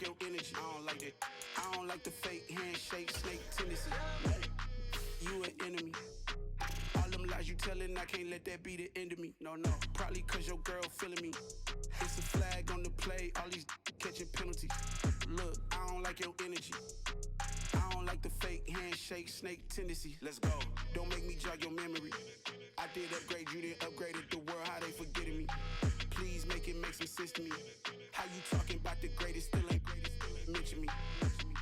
like your energy. I don't like that. I don't like the fake handshake, snake tendency. You an enemy. All them lies you tellin', I can't let that be the end of me. No, probably cause your girl feeling me. It's a flag on the play, all these catching penalties. Look, I don't like your energy. I don't like the fake handshake, snake tendency. Let's go. Don't make me jog your memory. I did upgrade, you didn't upgrade it. The world, how they forgetting me. Please make it make some sense to me. How you talking about the greatest, still ain't mention me.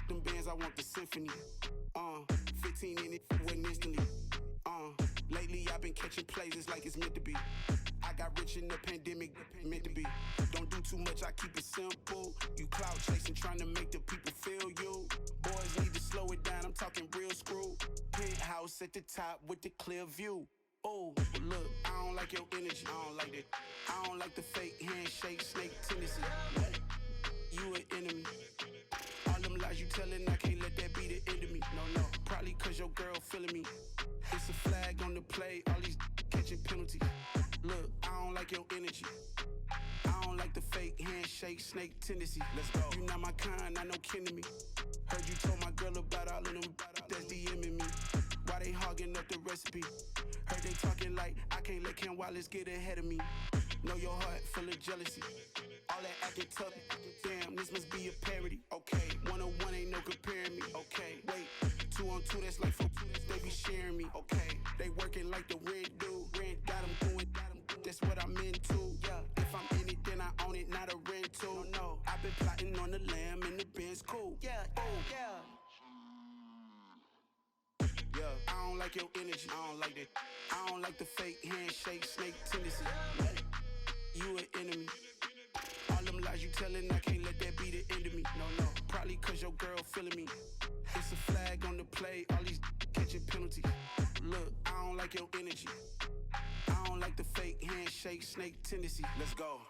Them bands, I want the symphony. 15 in it, went instantly. Lately I've been catching plays, it's like it's meant to be. I got rich in the pandemic, meant to be. Don't do too much, I keep it simple. You clout chasing, trying to make the people feel you. Boys need to slow it down, I'm talking real screw. Penthouse at the top with the clear view. Oh, look, I don't like your energy, I don't like that. I don't like the fake handshake, snake tendency. You an enemy. All them lies you tellin', I can't let that be the end of me. No, probably cause your girl feeling me. It's a flag on the play, all these catching penalties. Look, I don't like your energy. I don't like the fake handshake, snake tendency. Let's go. You not my kind, I know kin to me. Heard you told my girl about all of them that's DMing me. Why they hogging up the recipe? Heard they talking like I can't let Ken Wallace get ahead of me. Know your heart full of jealousy. All that acting tough, damn, this must be a parody. Okay, 1-on-1 ain't no comparing me. Okay, wait, 2-on-2, that's like 4, they be sharing me. Okay, they working like the rent dude. Rent got them going, that's what I'm into. Yeah, if I'm in it, then I own it, not a rental. No, I've been plotting on the lamb and the Benz cool. Yeah, yeah. Yeah, I don't like your energy, I don't like that. I don't like the fake handshake, snake tendency. You an enemy. All them lies you tellin', I can't let that be the end of me. No, probably cause your girl feeling me. It's a flag on the play, all these catching penalties. Look, I don't like your energy. I don't like the fake handshake, snake tendency. Let's go.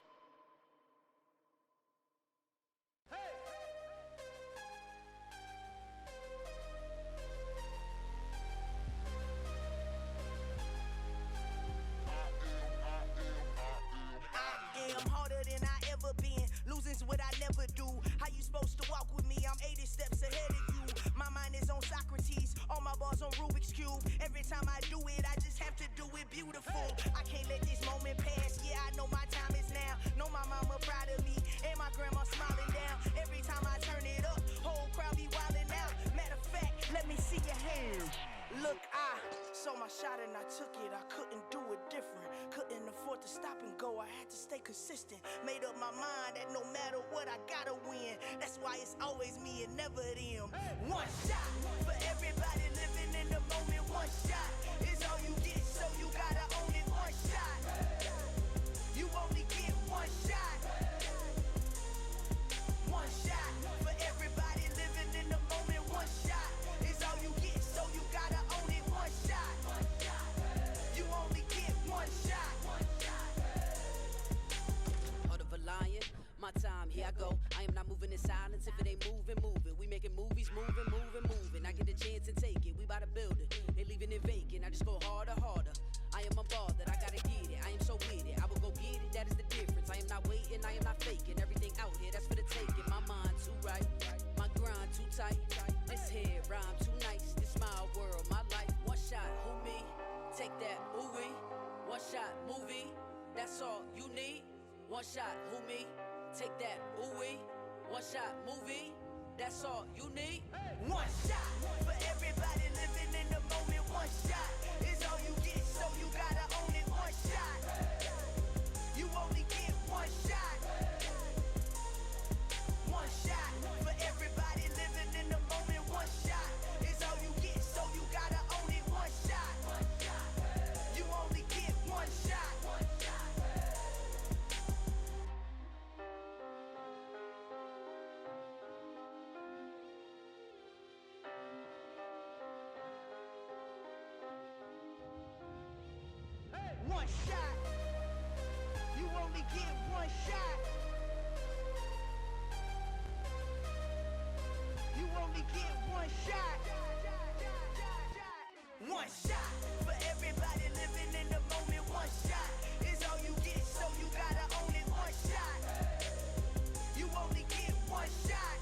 Losing's what I never do. How you supposed to walk with me? I'm 80 steps ahead of you. My mind is on Socrates, all my bars on Rubik's Cube. Every time I do it, I just have to do it beautiful. I can't let this moment pass. Yeah, I know my time is now. Know my mama proud of me, and my grandma smiling down. Every time I turn it up, whole crowd be wildin' out. Matter of fact, let me see your hands. Look, I saw my shot and I took it. I couldn't do it different. Couldn't afford to stop and go. I had to stay consistent. Made up my mind that no matter what, I gotta win. That's why it's always me and never them. One shot for everybody living in the moment. One shot is all you get, so you gotta own it. One shot. You only get one shot. One shot for everybody living in the moment. One shot is all you get, so you gotta own it. One shot. You only get one shot. Heart of a lion, my time, here I go. I am not moving in silence. If it ain't moving, move it. We making movies, moving. I get a chance and take it. We bout to build it. They leaving it vacant. I just go harder. I am a ball that I gotta get it. I am so with it. I will go get it. That is the difference. I am not waiting. I am not faking. Everything out here, that's for the taking. My mind too right. My grind too tight. This head rhyme too nice. This my world, my life. One shot, who me? Take that, ooh wee. One shot, movie. That's all you need. One shot, who me? Take that, ooh wee. One shot, movie. That's all you need. One shot for everybody living in the moment. One shot is all you get, so you gotta own it. One shot. You only get one shot. One shot for everybody living in the moment. One shot is all you get, so you gotta own it. One shot. You only get one shot. One shot. You only get one shot. You only get one shot. One shot for everybody living in the moment. One shot is all you get, so you gotta own it. One shot. You only get one shot.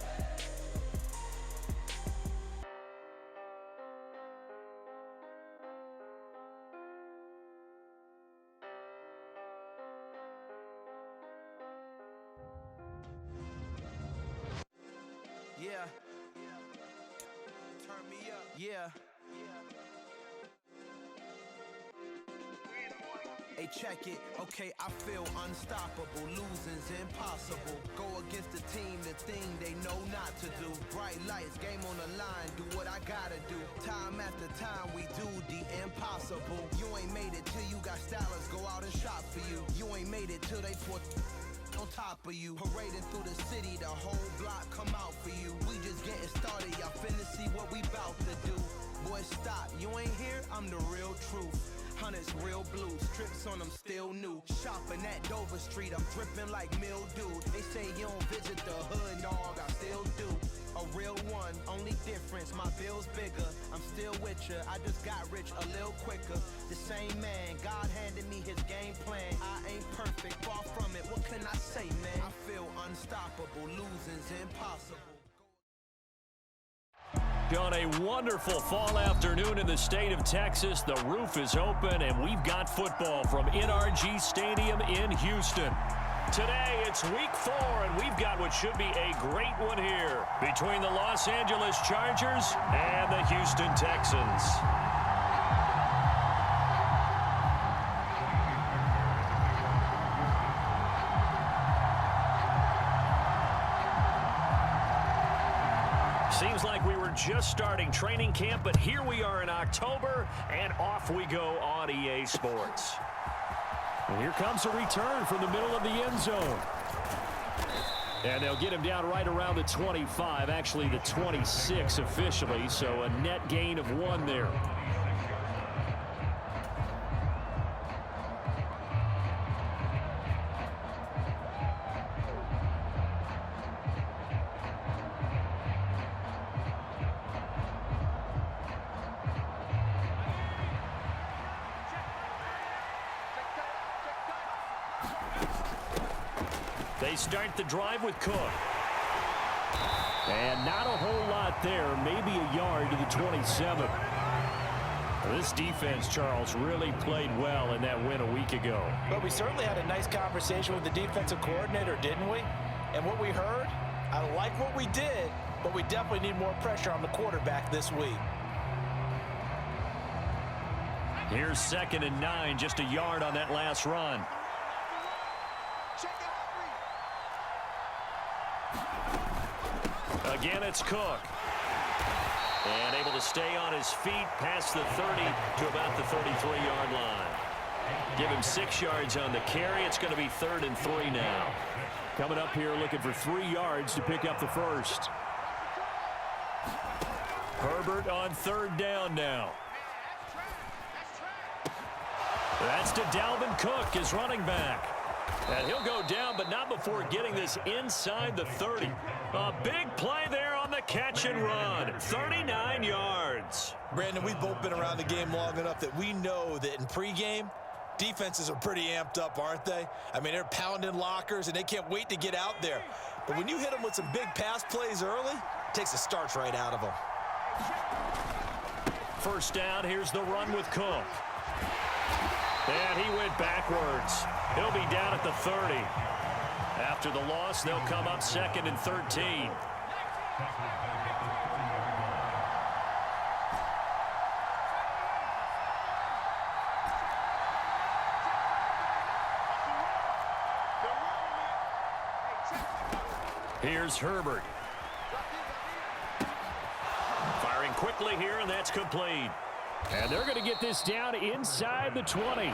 Yeah. Hey, check it. Okay, I feel unstoppable. Losing's impossible. Go against the team, the thing they know not to do. Bright lights, game on the line. Do what I gotta do. Time after time, we do the impossible. You ain't made it till you got stylists go out and shop for you. You ain't made it till they put on top of you. Parading through the city, the whole block come out for you. We just getting started, y'all finna see what we bout to do. Boy, stop, you ain't here, I'm the real truth. Hunters real blue, strips on them still new. Shopping at Dover Street, I'm dripping like mildew. They say you don't visit the hood, dog, I still do. A real one, only difference, my bill's bigger. I'm still with ya, I just got rich a little quicker. The same man, God handed me his game plan. I ain't perfect, far from it, what can I say, man? I feel unstoppable, losing's impossible. On a wonderful fall afternoon in the state of Texas, the roof is open and we've got football from NRG Stadium in Houston. Today it's week 4 and we've got what should be a great one here between the Los Angeles Chargers and the Houston Texans. Seems like we were just starting training camp, but here we are in October, and off we go on EA Sports. And here comes a return from the middle of the end zone. And they'll get him down right around the 25, actually the 26 officially, so a net gain of 1 there. They start the drive with Cook. And not a whole lot there, maybe a yard to the 27. This defense, Charles, really played well in that win a week ago. But we certainly had a nice conversation with the defensive coordinator, didn't we? And what we heard, I like what we did, but we definitely need more pressure on the quarterback this week. Here's 2nd and 9, just a yard on that last run. Again, it's Cook. And able to stay on his feet past the 30 to about the 33-yard line. Give him 6 yards on the carry. It's going to be 3rd and 3 now. Coming up here looking for 3 yards to pick up the first. Herbert on 3rd down now. That's to Dalvin Cook, his running back. And he'll go down, but not before getting this inside the 30. A big play there on the catch and run. 39 yards. Brandon, we've both been around the game long enough that we know that in pregame, defenses are pretty amped up, aren't they? I mean, they're pounding lockers, and they can't wait to get out there. But when you hit them with some big pass plays early, it takes the starch right out of them. First down, here's the run with Cook. And he went backwards. He'll be down at the 30. After the loss, they'll come up 2nd and 13. Here's Herbert. Firing quickly here, and that's complete. And they're going to get this down inside the 20.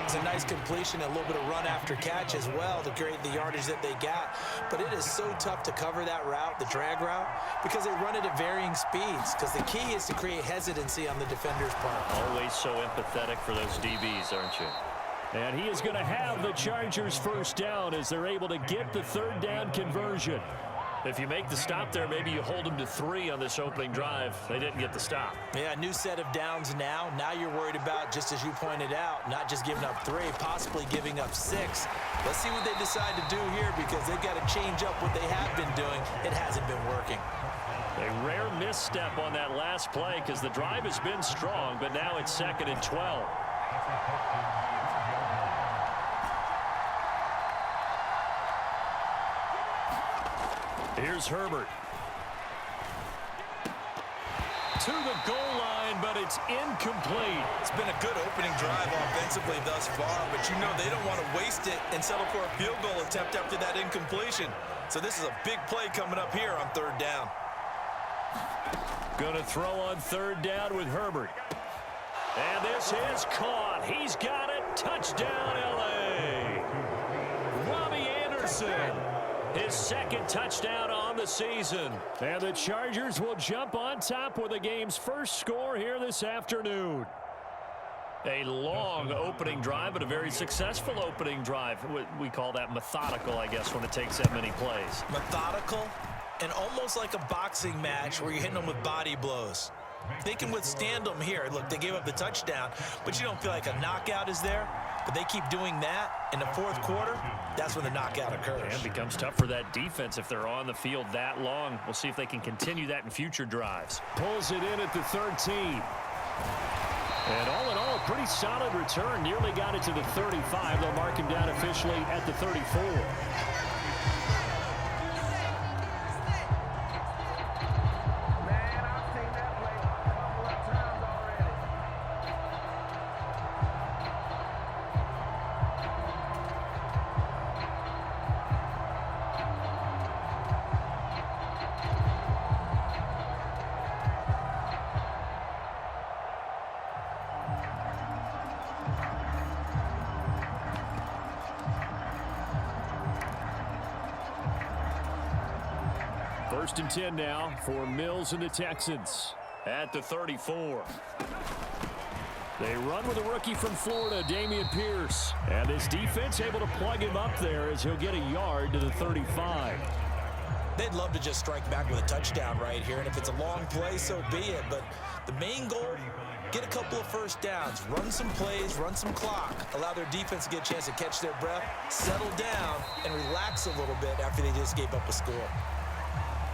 It's a nice completion, a little bit of run after catch as well to create the yardage that they got. But it is so tough to cover that route, the drag route, because they run it at varying speeds. Because the key is to create hesitancy on the defender's part. Always so empathetic for those DBs, aren't you? And he is going to have the Chargers first down as they're able to get the 3rd down conversion. If you make the stop there, maybe you hold them to 3 on this opening drive. They didn't get the stop. Yeah, new set of downs now. Now you're worried about, just as you pointed out, not just giving up 3, possibly giving up 6. Let's see what they decide to do here because they've got to change up what they have been doing. It hasn't been working. A rare misstep on that last play because the drive has been strong, but now it's 2nd and 12. Here's Herbert. to the goal line, but it's incomplete. It's been a good opening drive offensively thus far, but you know they don't want to waste it and settle for a field goal attempt after that incompletion. So this is a big play coming up here on third down. Going to throw on third down with Herbert. And this is caught. He's got it. Touchdown, L.A. Robbie Anderson, his second touchdown on the season. And the Chargers will jump on top with the game's first score here this afternoon. A long opening drive, but a very successful opening drive. We call that methodical, I guess, when it takes that many plays. Methodical and almost like a boxing match where you're hitting them with body blows. They can withstand them here. Look, they gave up the touchdown, but you don't feel like a knockout is there. But they keep doing that in the fourth quarter. That's when the knockout occurs. And it becomes tough for that defense if they're on the field that long. We'll see if they can continue that in future drives. Pulls it in at the 13. And all in all, a pretty solid return. Nearly got it to the 35. They'll mark him down officially at the 34. First and 10 now for Mills and the Texans at the 34. They run with a rookie from Florida, Dameon Pierce. And this defense able to plug him up there as he'll get a yard to the 35. They'd love to just strike back with a touchdown right here. And if it's a long play, so be it. But the main goal, get a couple of first downs, run some plays, run some clock, allow their defense to get a chance to catch their breath, settle down, and relax a little bit after they just gave up a score.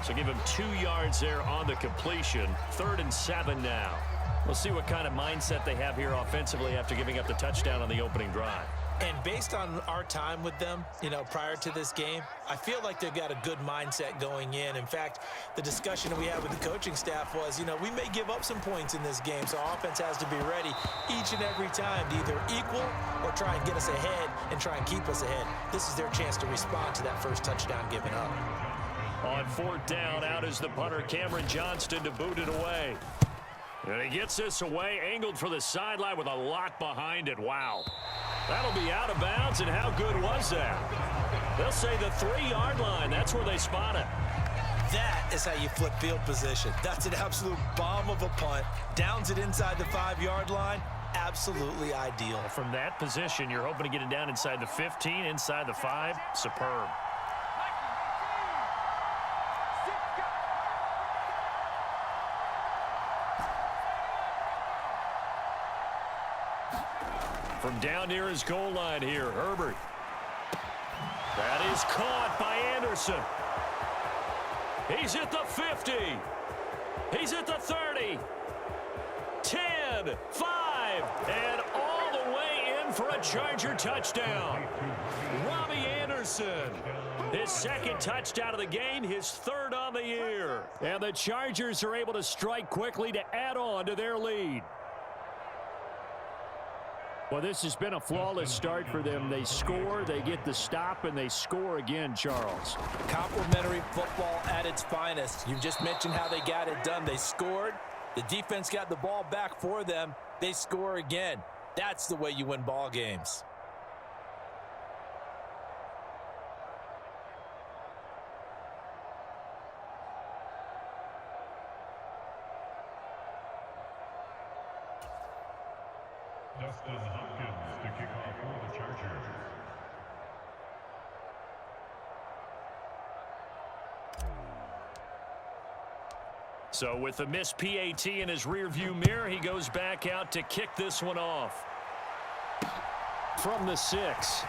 So give him 2 yards there on the completion. 3rd and 7 now. We'll see what kind of mindset they have here offensively after giving up the touchdown on the opening drive. And based on our time with them, prior to this game, I feel like they've got a good mindset going in. In fact, the discussion that we had with the coaching staff was, we may give up some points in this game, so our offense has to be ready each and every time to either equal or try and get us ahead and try and keep us ahead. This is their chance to respond to that first touchdown given up. On 4th down, out is the punter, Cameron Johnston, to boot it away. And he gets this away, angled for the sideline with a lot behind it. Wow. That'll be out of bounds, and how good was that? They'll say the 3-yard line. That's where they spot it. That is how you flip field position. That's an absolute bomb of a punt. Downs it inside the 5-yard line. Absolutely ideal. From that position, you're hoping to get it down inside the 15, inside the 5. Superb. From down near his goal line here, Herbert. That is caught by Anderson. He's at the 50. He's at the 30. 10, 5, and all the way in for a Charger touchdown. Robbie Anderson, his second touchdown of the game, his 3rd on the year. And the Chargers are able to strike quickly to add on to their lead. Well, this has been a flawless start for them. They score, they get the stop, and they score again, Charles. Complimentary football at its finest. You just mentioned how they got it done. They scored. The defense got the ball back for them. They score again. That's the way you win ball games. Dustin Hopkins to kick off for the Chargers. So with the missed PAT in his rearview mirror, he goes back out to kick this one off. From the 6.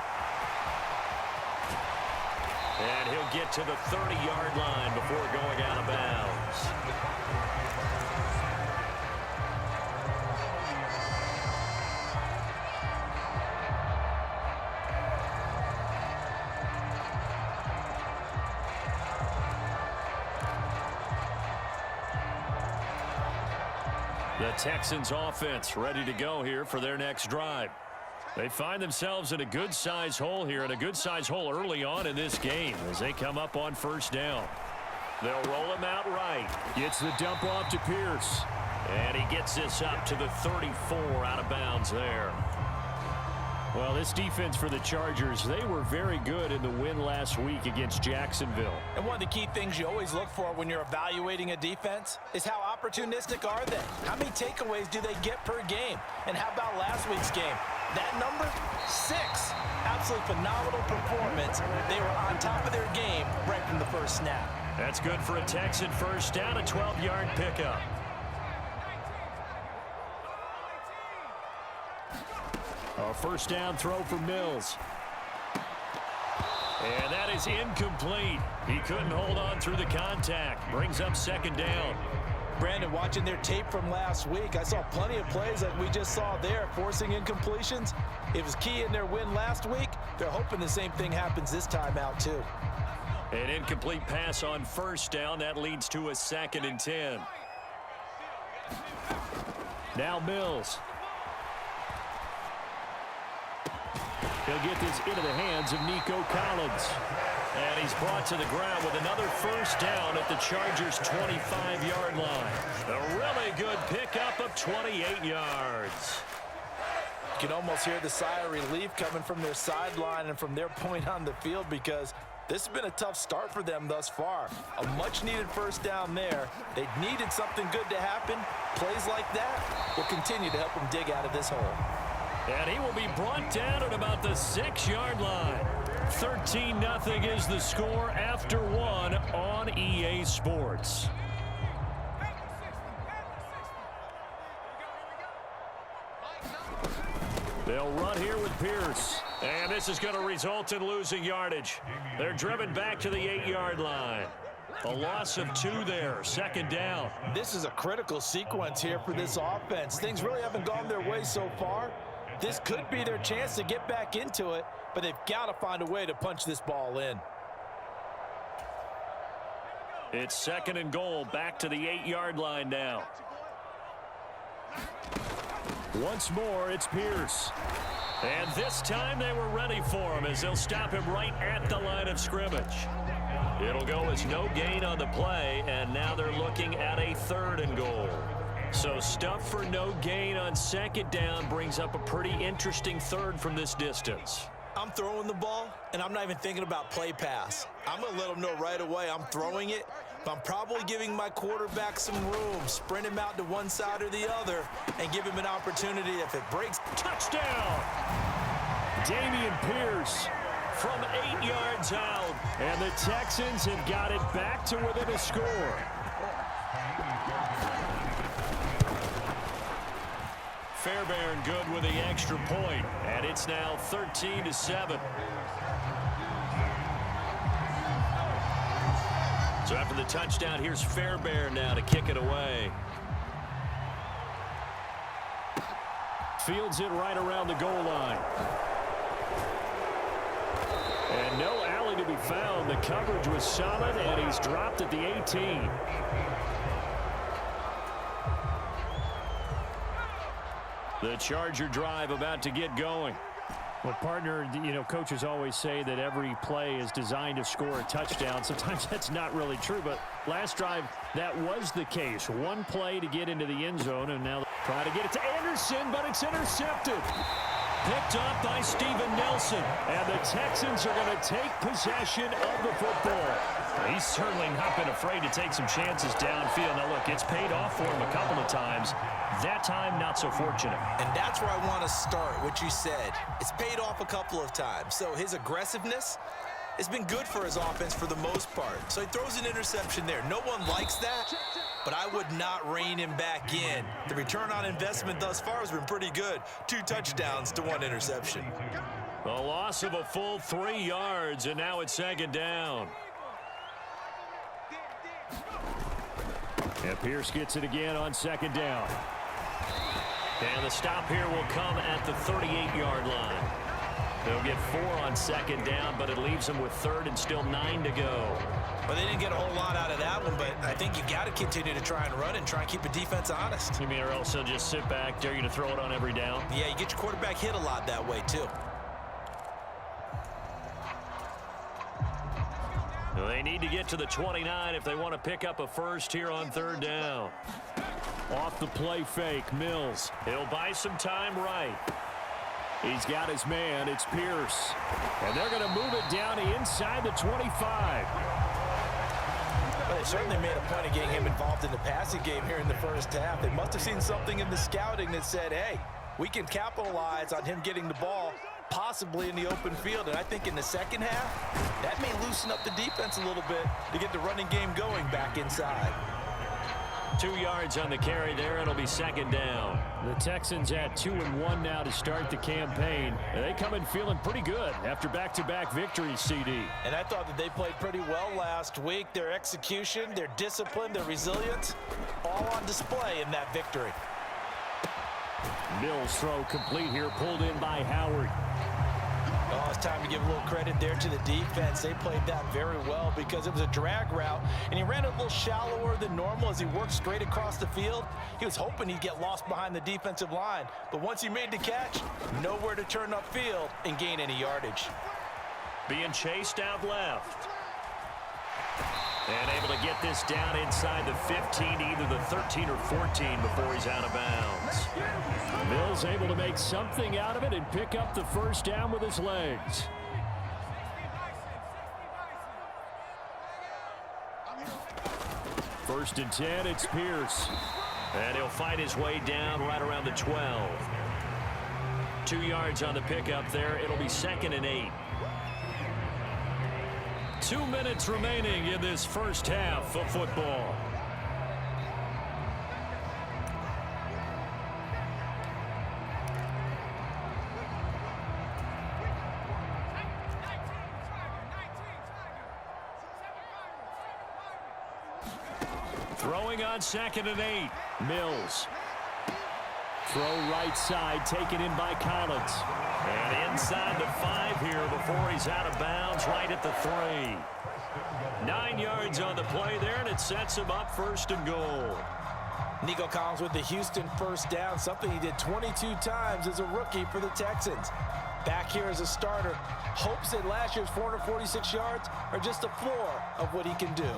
And he'll get to the 30-yard line before going out of bounds. The Texans offense ready to go here for their next drive. They find themselves in a good-sized hole here, and a good-sized hole early on in this game as they come up on first down. They'll roll him out right. Gets the dump off to Pierce. And he gets this up to the 34 out of bounds there. Well, this defense for the Chargers, they were very good in the win last week against Jacksonville. And one of the key things you always look for when you're evaluating a defense is how opportunistic are they? How many takeaways do they get per game? And how about last week's game? That number, 6. Absolutely phenomenal performance. They were on top of their game right from the first snap. That's good for a Texan first down, a 12-yard pickup. A first down throw for Mills. And that is incomplete. He couldn't hold on through the contact. Brings up second down. Brandon, watching their tape from last week, I saw plenty of plays like we just saw there, forcing incompletions. It was key in their win last week. They're hoping the same thing happens this time out, too. An incomplete pass on first down. That leads to a 2nd and 10. Now Mills. He'll get this into the hands of Nico Collins. And he's brought to the ground with another first down at the Chargers' 25-yard line. A really good pickup of 28 yards. You can almost hear the sigh of relief coming from their sideline and from their point on the field, because this has been a tough start for them thus far. A much-needed first down there. They needed something good to happen. Plays like that will continue to help them dig out of this hole. And he will be brought down at about the 6-yard line. 13-0 is the score after 1 on EA Sports. They'll run here with Pierce. And this is going to result in losing yardage. They're driven back to the 8-yard line. A loss of 2 there, 2nd down. This is a critical sequence here for this offense. Things really haven't gone their way so far. This could be their chance to get back into it, but they've got to find a way to punch this ball in. It's 2nd and goal, back to the 8-yard line now. Once more, it's Pierce. And this time they were ready for him as they'll stop him right at the line of scrimmage. It'll go as no gain on the play, and now they're looking at a 3rd and goal. So stuff for no gain on 2nd down brings up a pretty interesting 3rd from this distance. I'm throwing the ball, and I'm not even thinking about play pass. I'm going to let them know right away I'm throwing it, but I'm probably giving my quarterback some room, sprint him out to one side or the other, and give him an opportunity if it breaks. Touchdown! Damian Pierce from 8 yards out, and the Texans have got it back to within a score. Fairbairn good with the extra point, and it's now 13-7. So after the touchdown, here's Fairbairn now to kick it away. Fields it right around the goal line. And no alley to be found. The coverage was solid, and he's dropped at the 18. The Charger drive about to get going. Well, partner, you know, coaches always say that every play is designed to score a touchdown. Sometimes that's not really true, but last drive, that was the case. One play to get into the end zone, and now try to get it to Anderson, but it's intercepted. Picked up by Steven Nelson, and the Texans are going to take possession of the football. He's certainly not been afraid to take some chances downfield. Now, look, it's paid off for him a couple of times. That time, not so fortunate. And that's where I want to start, what you said. It's paid off a couple of times. So his aggressiveness has been good for his offense for the most part. So he throws an interception there. No one likes that, but I would not rein him back in. The return on investment thus far has been pretty good. 2 touchdowns to 1 interception. A loss of a full 3 yards, and now it's 2nd down. And Pierce gets it again on 2nd down. And the stop here will come at the 38-yard line. They'll get 4 on second down, but it leaves them with third and still 9 to go. Well, they didn't get a whole lot out of that one, but I think you got to continue to try and run and try and keep the defense honest. You mean, or else they'll just sit back, dare you to throw it on every down? Yeah, you get your quarterback hit a lot that way, too. They need to get to the 29 if they want to pick up a first here on third down. Off the play fake, Mills. He'll buy some time right. He's got his man. It's Pierce. And they're going to move it down inside the 25. Well, they certainly made a point of getting him involved in the passing game here in the first half. They must have seen something in the scouting that said, hey, we can capitalize on him getting the ball possibly in the open field. And I think in the second half, that may loosen up the defense a little bit to get the running game going back inside. 2 yards on the carry there. It'll be second down. The Texans at 2-1 now to start the campaign. They come in feeling pretty good after back-to-back victories, CD. And I thought that they played pretty well last week. Their execution, their discipline, their resilience, all on display in that victory. Mills throw complete here, pulled in by Howard. Oh, it's time to give a little credit there to the defense. They played that very well because it was a drag route, and he ran a little shallower than normal as he worked straight across the field. He was hoping he'd get lost behind the defensive line, but once he made the catch, nowhere to turn upfield and gain any yardage. Being chased out left. And able to get this down inside the 15, either the 13 or 14 before he's out of bounds. Mills able to make something out of it and pick up the first down with his legs. First and 10, it's Pierce. And he'll fight his way down right around the 12. 2 yards on the pickup there. It'll be second and 8. 2 minutes remaining in this first half of football. Throwing on second and 8. Mills. Throw right side, taken in by Collins. And inside the 5 here before he's out of bounds, right at the 3. 9 yards on the play there, and it sets him up first and goal. Nico Collins with the Houston first down, something he did 22 times as a rookie for the Texans. Back here as a starter, hopes that last year's 446 yards are just the floor of what he can do.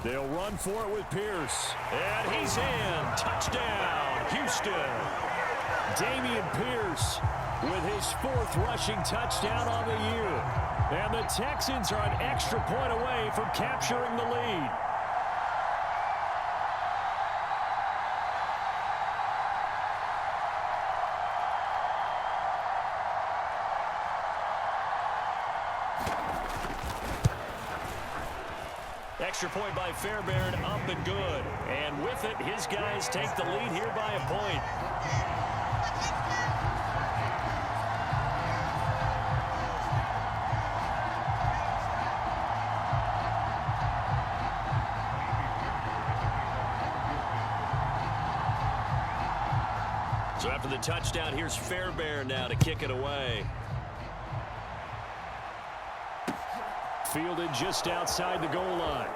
They'll run for it with Pierce. And he's in. Touchdown, Houston. Dameon Pierce with his 4th rushing touchdown on the year. And the Texans are an extra point away from capturing the lead. Extra point by Fairbairn, up and good. And with it, his guys take the lead here by a point. So after the touchdown, here's Fairbairn now to kick it away. Fielded just outside the goal line.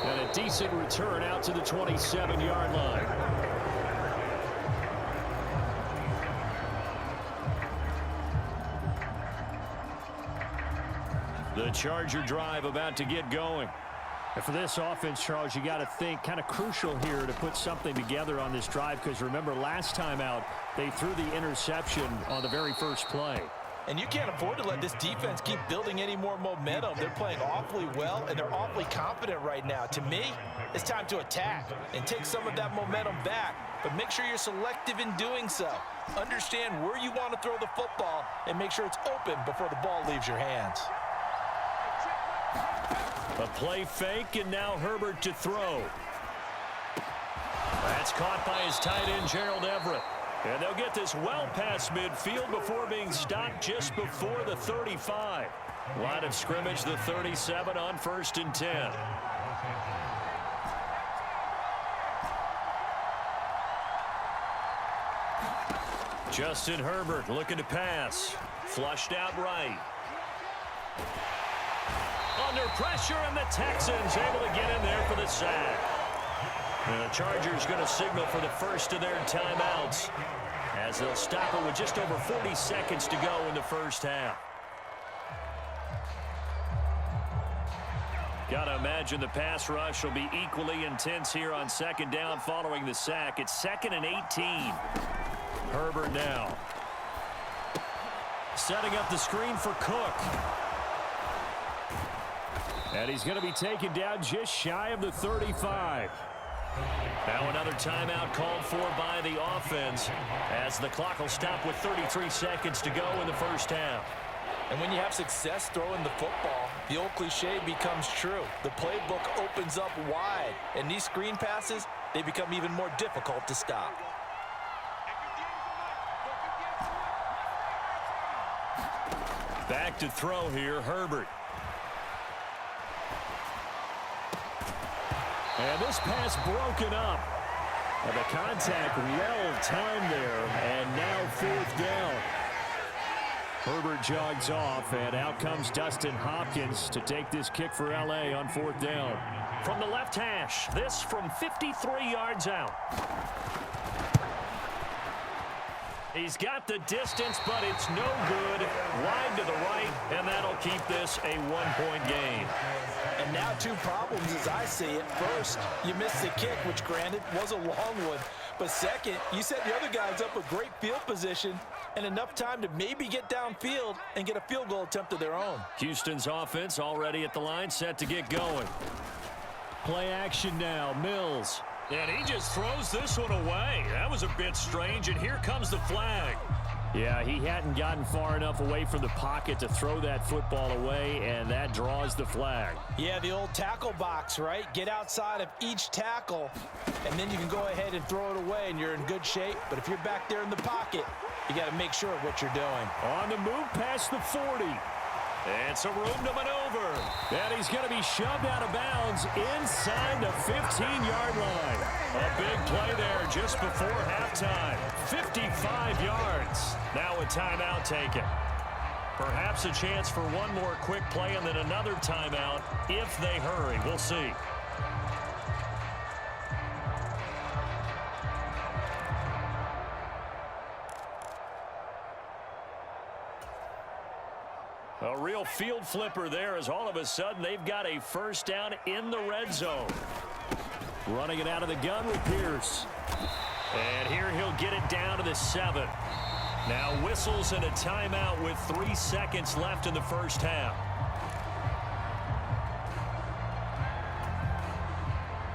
And a decent return out to the 27-yard line. The Charger drive about to get going. And for this offense, Charles, you got to think kind of crucial here to put something together on this drive, because remember last time out they threw the interception on the very first play. And you can't afford to let this defense keep building any more momentum. They're playing awfully well, and they're awfully confident right now. To me, it's time to attack and take some of that momentum back, but make sure you're selective in doing so. Understand where you want to throw the football and make sure it's open before the ball leaves your hands. A play fake, and now Herbert to throw. That's caught by his tight end, Gerald Everett. And they'll get this well past midfield before being stopped just before the 35. Line of scrimmage, the 37 on 1st and 10. Justin Herbert looking to pass. Flushed out right. Under pressure, and the Texans able to get in there for the sack. And the Chargers going to signal for the first of their timeouts as they'll stop it with just over 40 seconds to go in the first half. Got to imagine the pass rush will be equally intense here on 2nd down following the sack. It's 2nd and 18. Herbert now. Setting up the screen for Cook. And he's going to be taken down just shy of the 35. Now another timeout called for by the offense as the clock will stop with 33 seconds to go in the first half. And when you have success throwing the football, the old cliche becomes true. The playbook opens up wide, and these screen passes, they become even more difficult to stop. Back to throw here, Herbert. And this pass broken up. And the contact well timed there, and now 4th down. Herbert jogs off, and out comes Dustin Hopkins to take this kick for L.A. on 4th down. From the left hash, this from 53 yards out. He's got the distance, but it's no good. Wide to the right, and that'll keep this a 1-point game. And now 2 problems as I see it. First, you missed the kick, which granted was a long one. But second, you set the other guys up with great field position and enough time to maybe get downfield and get a field goal attempt of their own. Houston's offense already at the line, set to get going. Play action now, Mills. And he just throws this one away. That was a bit strange, and here comes the flag. Yeah, he hadn't gotten far enough away from the pocket to throw that football away, and that draws the flag. Yeah, the old tackle box, right? Get outside of each tackle, and then you can go ahead and throw it away, and you're in good shape. But if you're back there in the pocket, you got to make sure of what you're doing. On the move past the 40. And some room to maneuver. And he's going to be shoved out of bounds inside the 15-yard line. A big play there just before halftime. 55 yards. Now a timeout taken. Perhaps a chance for one more quick play and then another timeout if they hurry. We'll see. A real field flipper there as all of a sudden they've got a first down in the red zone. Running it out of the gun with Pierce. And here he'll get it down to the 7. Now whistles and a timeout with 3 seconds left in the first half.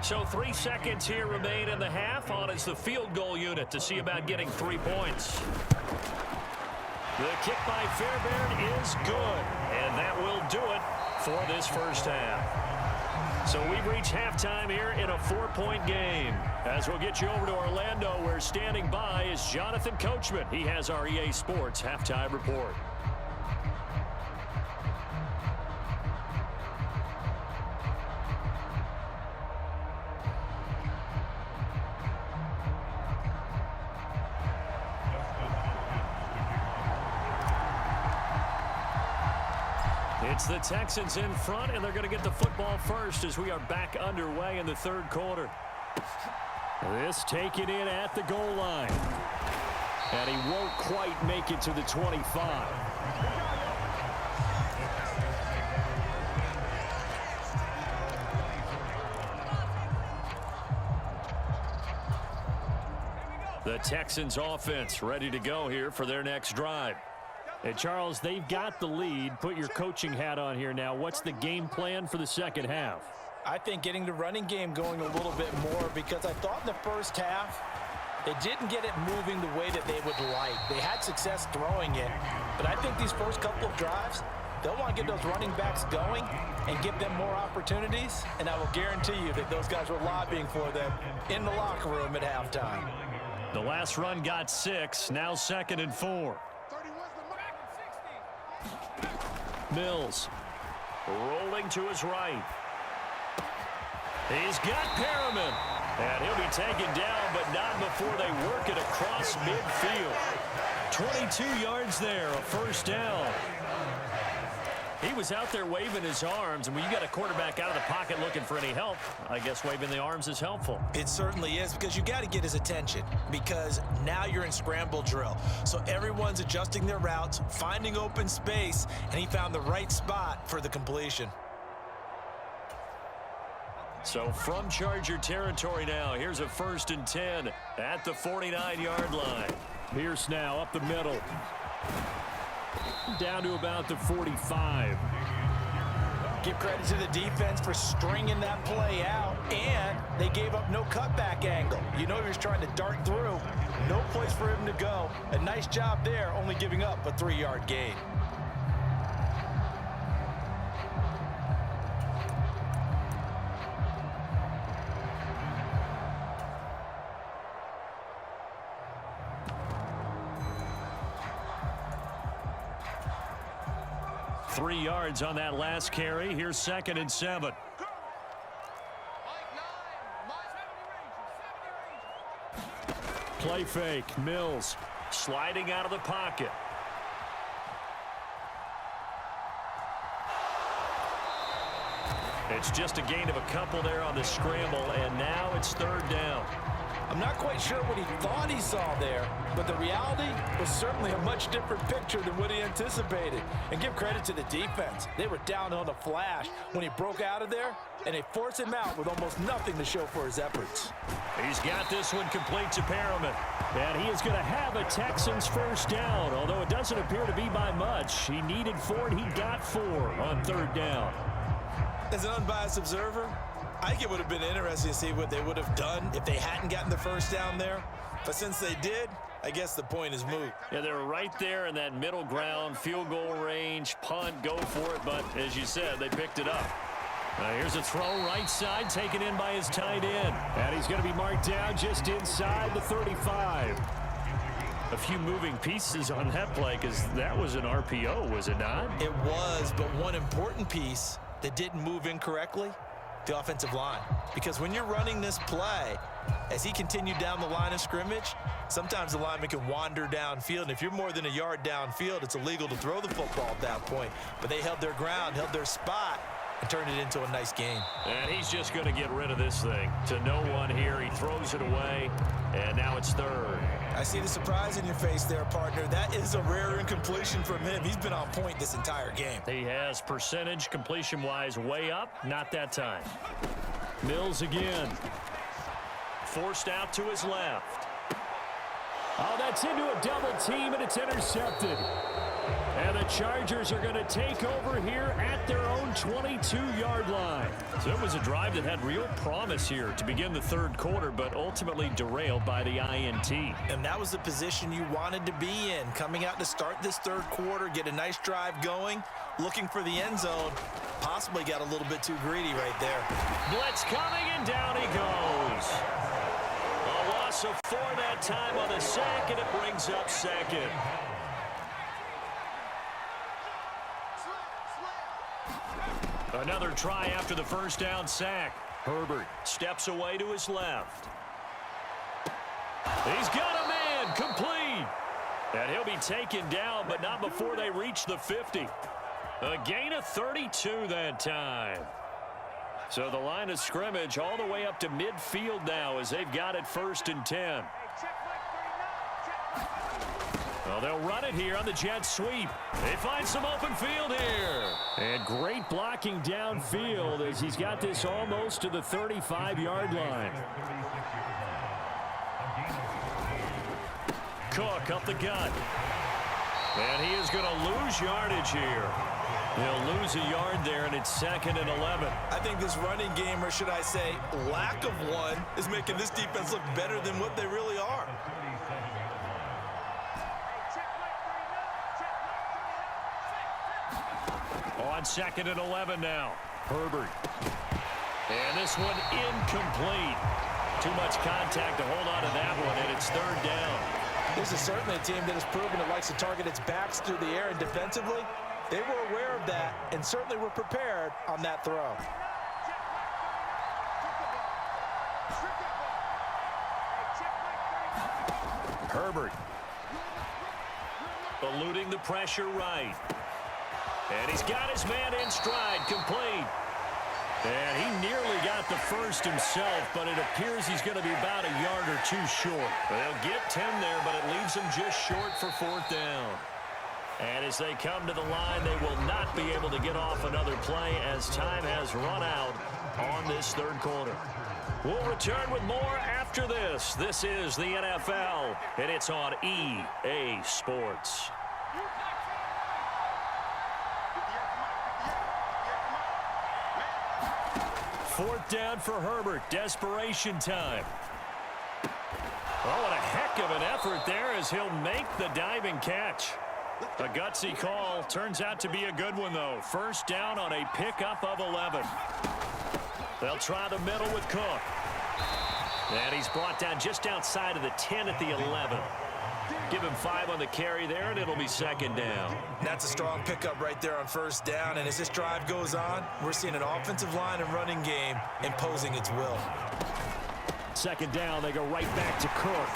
So 3 seconds here remain in the half on as the field goal unit to see about getting 3 points. The kick by Fairbairn is good, and that will do it for this first half. So we've reached halftime here in a 4-point game. As we'll get you over to Orlando, where standing by is Jonathan Coachman. He has our EA Sports halftime report. It's the Texans in front, and they're going to get the football first as we are back underway in the 3rd quarter. This taken in at the goal line. And he won't quite make it to the 25. The Texans offense ready to go here for their next drive. And Charles, they've got the lead. Put your coaching hat on here now. What's the game plan for the second half? I think getting the running game going a little bit more, because I thought in the first half they didn't get it moving the way that they would like. They had success throwing it, but I think these first couple of drives, they'll want to get those running backs going and give them more opportunities, and I will guarantee you that those guys were lobbying for them in the locker room at halftime. The last run got 6, now 2nd and 4. Mills rolling to his right. He's got Perriman. And he'll be taken down, but not before they work it across midfield. 22 yards there, a first down. He was out there waving his arms, and when you got a quarterback out of the pocket looking for any help, I guess waving the arms is helpful. It certainly is, because you got to get his attention, because now you're in scramble drill. So everyone's adjusting their routes, finding open space, and he found the right spot for the completion. So from Charger territory now, here's a 1st and 10 at the 49-yard line. Pierce now up the middle. Down to about the 45. Give credit to the defense for stringing that play out, and they gave up no cutback angle. You know he was trying to dart through. No place for him to go. A nice job there, only giving up a 3-yard gain. Three yards on that last carry. Here's 2nd and 7. Play fake. Mills sliding out of the pocket. It's just a gain of a couple there on the scramble, and now it's 3rd down. I'm not quite sure what he thought he saw there, but the reality was certainly a much different picture than what he anticipated. And give credit to the defense. They were down on the flash when he broke out of there, and they forced him out with almost nothing to show for his efforts. He's got this one complete to Perriman. And he is going to have a Texans first down, although it doesn't appear to be by much. He needed 4, and he got 4 on 3rd down. As an unbiased observer, I think it would have been interesting to see what they would have done if they hadn't gotten the first down there. But since they did, I guess the point is moot. Yeah, they were right there in that middle ground, field goal range, punt, go for it. But as you said, they picked it up. Here's a throw right side, taken in by his tight end. And he's going to be marked down just inside the 35. A few moving pieces on that play, because that was an RPO, was it not? It was, but one important piece that didn't move incorrectly, the offensive line. Because when you're running this play, as he continued down the line of scrimmage, sometimes the lineman can wander downfield. And if you're more than a yard downfield, it's illegal to throw the football at that point. But they held their ground, held their spot, and turned it into a nice game. And he's just going to get rid of this thing. To no one here, he throws it away, and now it's 3rd. I see the surprise in your face there, partner. That is a rare incompletion from him. He's been on point this entire game. He has percentage completion-wise way up. Not that time. Mills again. Forced out to his left. Oh, that's into a double team, and it's intercepted. And the Chargers are going to take over here at their own 22-yard line. So it was a drive that had real promise here to begin the 3rd quarter, but ultimately derailed by the INT. And that was the position you wanted to be in, coming out to start this 3rd quarter, get a nice drive going, looking for the end zone. Possibly got a little bit too greedy right there. Blitz coming, and down he goes. A loss of 4 that time on the sack, and it brings up 2nd. Another try after the first down sack. Herbert steps away to his left. He's got a man, complete. And he'll be taken down, but not before they reach the 50. A gain of 32 that time. So the line of scrimmage all the way up to midfield now as they've got it 1st and 10. Well, they'll run it here on the jet sweep. They find some open field here. And great blocking downfield as he's got this almost to the 35-yard line. Cook up the gut. And he is going to lose yardage here. He'll lose a yard there, and it's 2nd and 11. I think this running game, or should I say lack of one, is making this defense look better than what they really are. on 2nd and 11 now. Herbert. And this one incomplete. Too much contact to hold on to that one, and it's 3rd down. This is certainly a team that has proven it likes to target its backs through the air, and defensively, they were aware of that and certainly were prepared on that throw. Herbert. Eluding the pressure right. And he's got his man in stride, complete. And he nearly got the first himself, but it appears he's going to be about a yard or two short. They'll get 10 there, but it leaves him just short for 4th down. And as they come to the line, they will not be able to get off another play as time has run out on this 3rd quarter. We'll return with more after this. This is the NFL, and it's on EA Sports. Fourth down for Herbert. Desperation time. Oh, and a heck of an effort there as he'll make the diving catch. A gutsy call. Turns out to be a good one, though. First down on a pickup of 11. They'll try the middle with Cook. And he's brought down just outside of the 10 at the 11. Give him 5 on the carry there, and it'll be 2nd down. That's a strong pickup right there on 1st down, and as this drive goes on, we're seeing an offensive line and running game imposing its will. 2nd down, they go right back to Cook.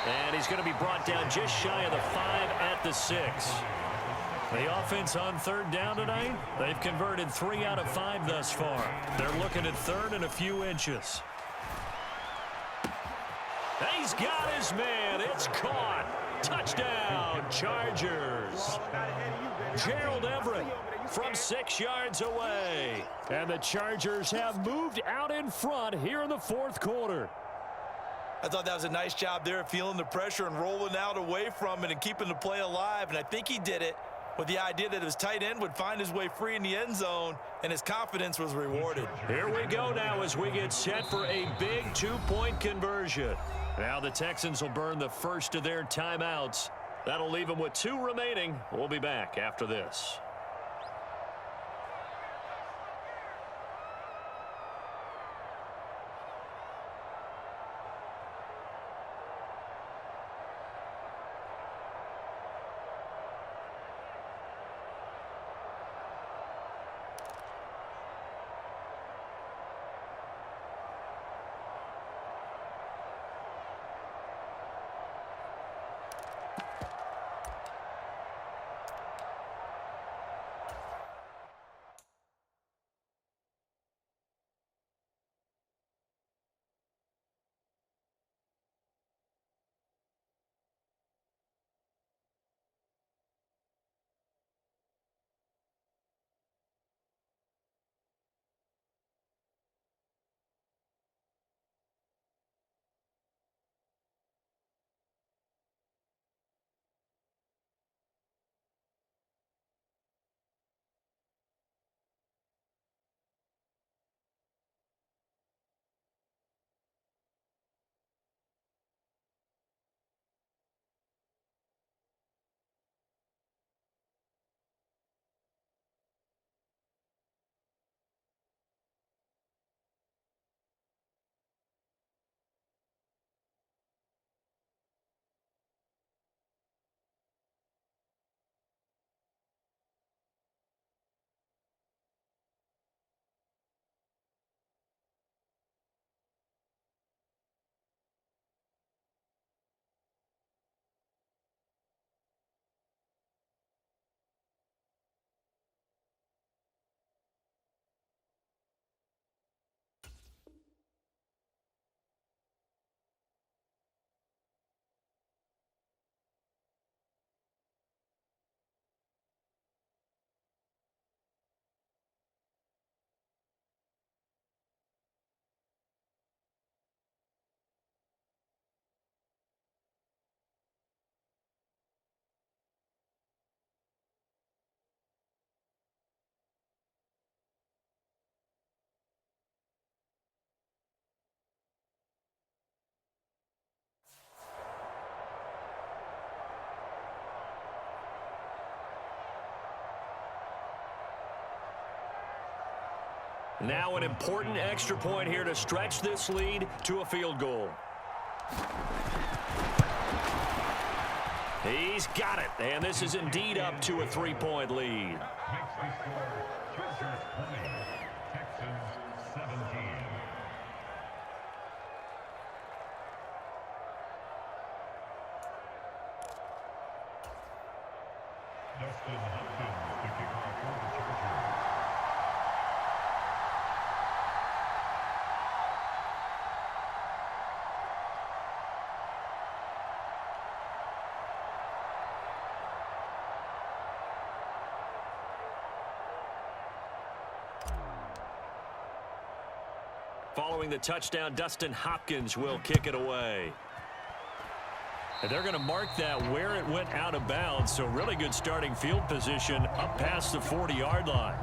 And he's going to be brought down just shy of the 5 at the 6. The offense on 3rd down tonight, they've converted 3 out of 5 thus far. They're looking at 3rd and a few inches. He's got his man. It's caught. Touchdown, Chargers. Gerald Everett from 6 yards away. And the Chargers have moved out in front here in the 4th quarter. I thought that was a nice job there, feeling the pressure and rolling out away from it and keeping the play alive. And I think he did it with the idea that his tight end would find his way free in the end zone, and his confidence was rewarded. Here we go now as we get set for a big 2-point conversion. Now the Texans will burn the first of their timeouts. That'll leave them with 2 remaining. We'll be back after this. Now an important extra point here to stretch this lead to a field goal. He's got it, and this is indeed up to a 3-point lead. Makes the score Chargers 20, Texans 17. Dustin Hopkins to kick off for the Chargers. Following the touchdown, Dustin Hopkins will kick it away. And they're going to mark that where it went out of bounds, so really good starting field position up past the 40-yard line.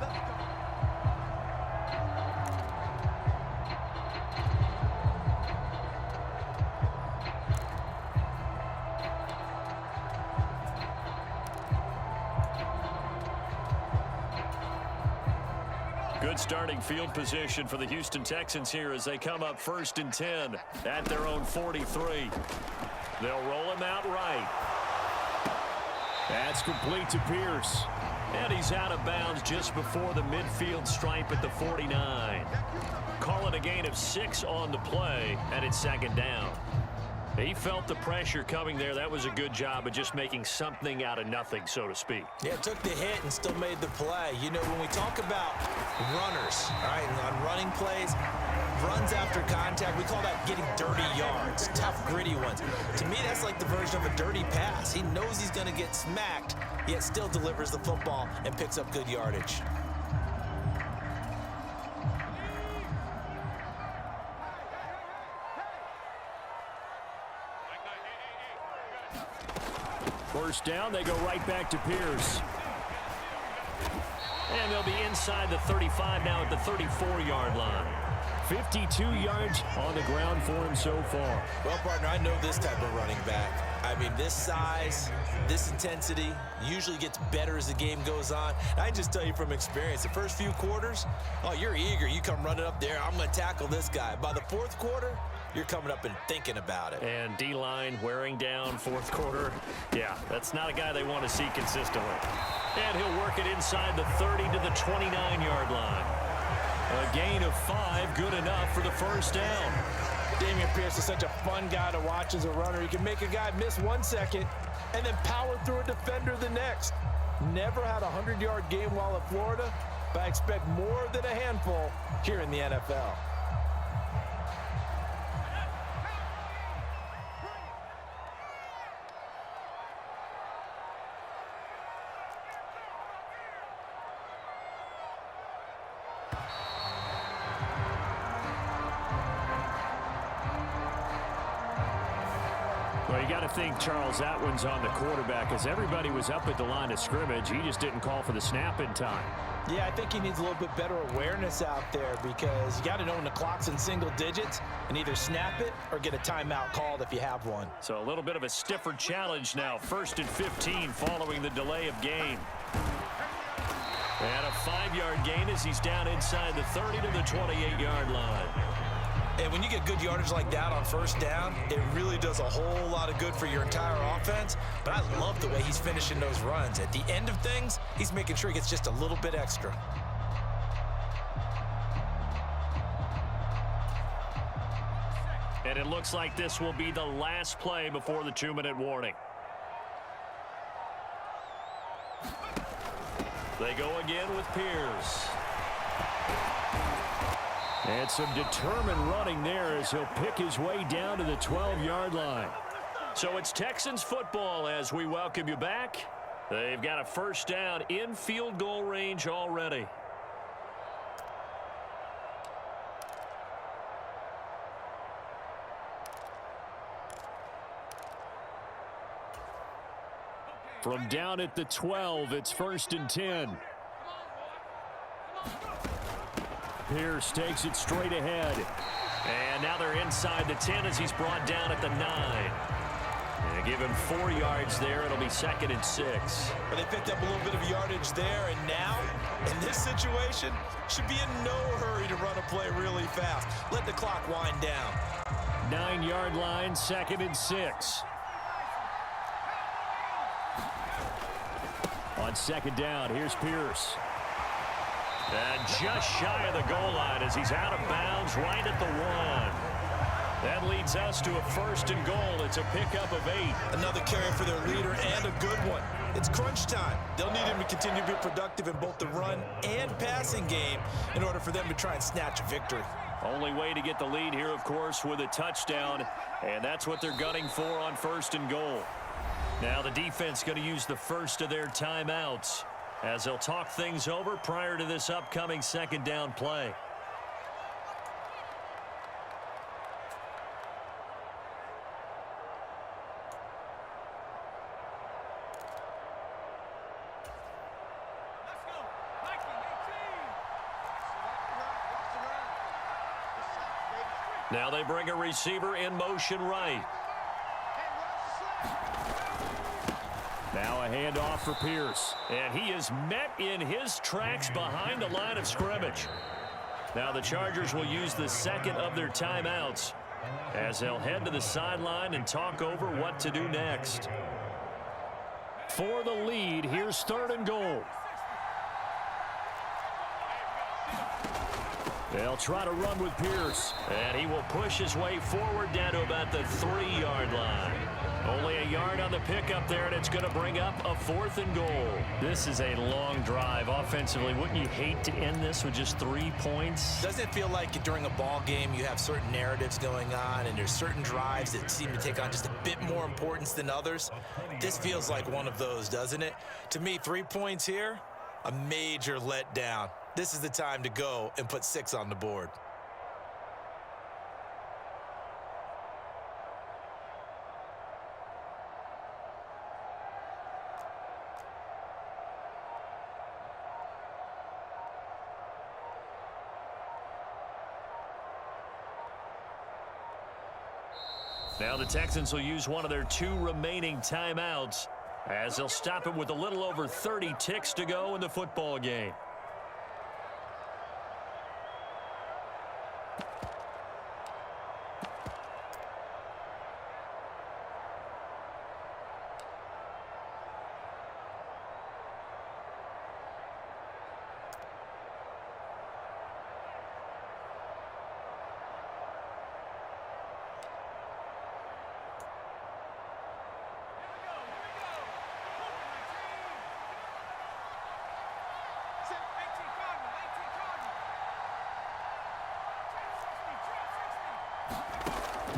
Good starting field position for the Houston Texans here as they come up 1st and 10 at their own 43. They'll roll him out right. That's complete to Pierce. And he's out of bounds just before the midfield stripe at the 49. Call it a gain of 6 on the play, and it's 2nd down. He felt the pressure coming there. That was a good job of just making something out of nothing, so to speak. Yeah, took the hit and still made the play. You know, when we talk about runners, all right, and on running plays, runs after contact, we call that getting dirty yards, tough, gritty ones. To me, that's like the version of a dirty pass. He knows he's going to get smacked, yet still delivers the football and picks up good yardage. First down, they go right back to Pierce. And they'll be inside the 35 now at the 34-yard line. 52 yards on the ground for him so far. Well, partner, I know this type of running back. I mean, this size, this intensity usually gets better as the game goes on. I just tell you from experience, the first few quarters, oh, you're eager. You come running up there, I'm going to tackle this guy. By the 4th quarter, you're coming up and thinking about it. And D-line wearing down 4th quarter. Yeah, that's not a guy they want to see consistently. And he'll work it inside the 30 to the 29-yard line. A gain of 5, good enough for the 1st down. Dameon Pierce is such a fun guy to watch as a runner. He can make a guy miss 1 second and then power through a defender the next. Never had a 100-yard game while at Florida, but I expect more than a handful here in the NFL. Well, you got to think, Charles, that one's on the quarterback as everybody was up at the line of scrimmage. He just didn't call for the snap in time. Yeah, I think he needs a little bit better awareness out there because you got to know when the clock's in single digits and either snap it or get a timeout called if you have one. So a little bit of a stiffer challenge now. 1st and 15 following the delay of game. And a 5-yard gain as he's down inside the 30 to the 28-yard line. And when you get good yardage like that on 1st down, it really does a whole lot of good for your entire offense. But I love the way he's finishing those runs. At the end of things, he's making sure he gets just a little bit extra. And it looks like this will be the last play before the 2-minute warning. They go again with Pierce. And some determined running there as he'll pick his way down to the 12-yard line. So it's Texans football as we welcome you back. They've got a 1st down in field goal range already. From down at the 12, it's 1st and 10. Pierce takes it straight ahead. And now they're inside the 10 as he's brought down at the 9. And give him 4 yards there. It'll be 2nd and 6. But they picked up a little bit of yardage there, and now In this situation, should be in no hurry to run a play really fast. Let the clock wind down. 9-yard line, 2nd and 6. On 2nd down, here's Pierce. And just shy of the goal line as he's out of bounds right at the 1. That leads us to a 1st and goal. It's a pickup of 8. Another carry for their leader and a good one. It's crunch time. They'll need him to continue to be productive in both the run and passing game in order for them to try and snatch a victory. Only way to get the lead here, of course, with a touchdown, and that's what they're gunning for on 1st and goal. Now the defense going to use the first of their timeouts as they'll talk things over prior to this upcoming 2nd down play. Now they bring a receiver in motion right. Now a handoff for Pierce. And he is met in his tracks behind the line of scrimmage. Now the Chargers will use the 2nd of their timeouts as they'll head to the sideline and talk over what to do next. For the lead, here's 3rd and goal. They'll try to run with Pierce, and he will push his way forward down to about the 3-yard line. Only a yard on the pickup there, and it's going to bring up a 4th and goal. This is a long drive offensively. Wouldn't you hate to end this with just 3 points? Doesn't it feel like during a ball game you have certain narratives going on and there's certain drives that seem to take on just a bit more importance than others? This feels like one of those, doesn't it? To me, 3 points here, a major letdown. This is the time to go and put 6 on the board. Now the Texans will use one of their 2 remaining timeouts as they'll stop him with a little over 30 ticks to go in the football game.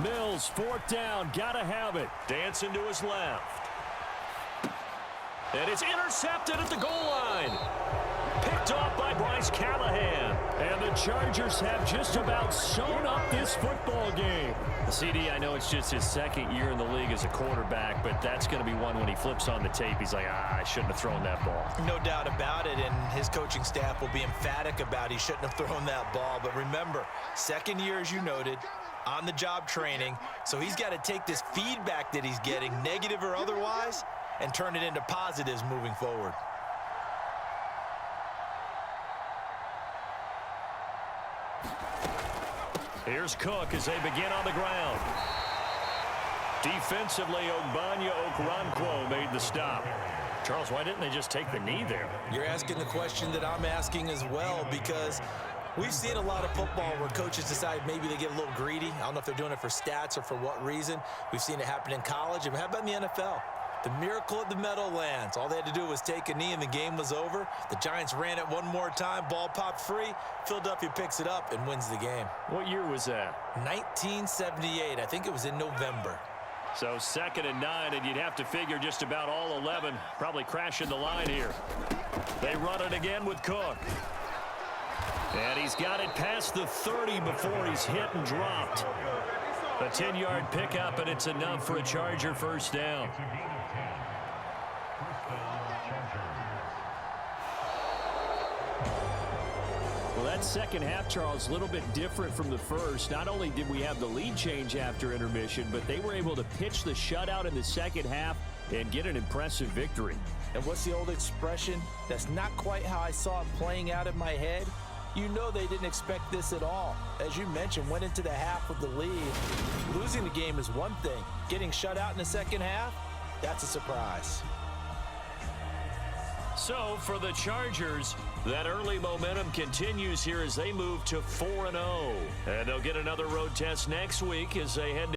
Mills, 4th down, gotta have it. Dancing to his left. And it's intercepted at the goal line. Picked off by Bryce Callahan. And the Chargers have just about sewn up this football game. CD, I know it's just his 2nd year in the league as a quarterback, but that's going to be one when he flips on the tape. He's like, I shouldn't have thrown that ball. No doubt about it, and his coaching staff will be emphatic about he shouldn't have thrown that ball. But remember, 2nd year, as you noted, on-the-job training, so he's got to take this feedback that he's getting, negative or otherwise, and turn it into positives moving forward. Here's Cook as they begin on the ground. Defensively, Ogbanya Okoronkwo made the stop. Charles, why didn't they just take the knee there? You're asking the question that I'm asking as well, because we've seen a lot of football where coaches decide maybe they get a little greedy. I don't know if they're doing it for stats or for what reason. We've seen it happen in college. And how about in the NFL? The miracle at the Meadowlands. All they had to do was take a knee and the game was over. The Giants ran it one more time. Ball popped free. Philadelphia picks it up and wins the game. What year was that? 1978. I think it was in November. So 2nd and 9, and you'd have to figure just about all 11 probably crashing the line here. They run it again with Cook. And he's got it past the 30 before he's hit and dropped. A 10-yard pickup, and it's enough for a Charger 1st down. Well, that second half, Charles, a little bit different from the first. Not only did we have the lead change after intermission, but they were able to pitch the shutout in the second half and get an impressive victory. And what's the old expression? That's not quite how I saw it playing out in my head. You know they didn't expect this at all. As you mentioned, went into the half with the lead. Losing the game is one thing. Getting shut out in the second half, that's a surprise. So for the Chargers, that early momentum continues here as they move to 4-0. And they'll get another road test next week as they head to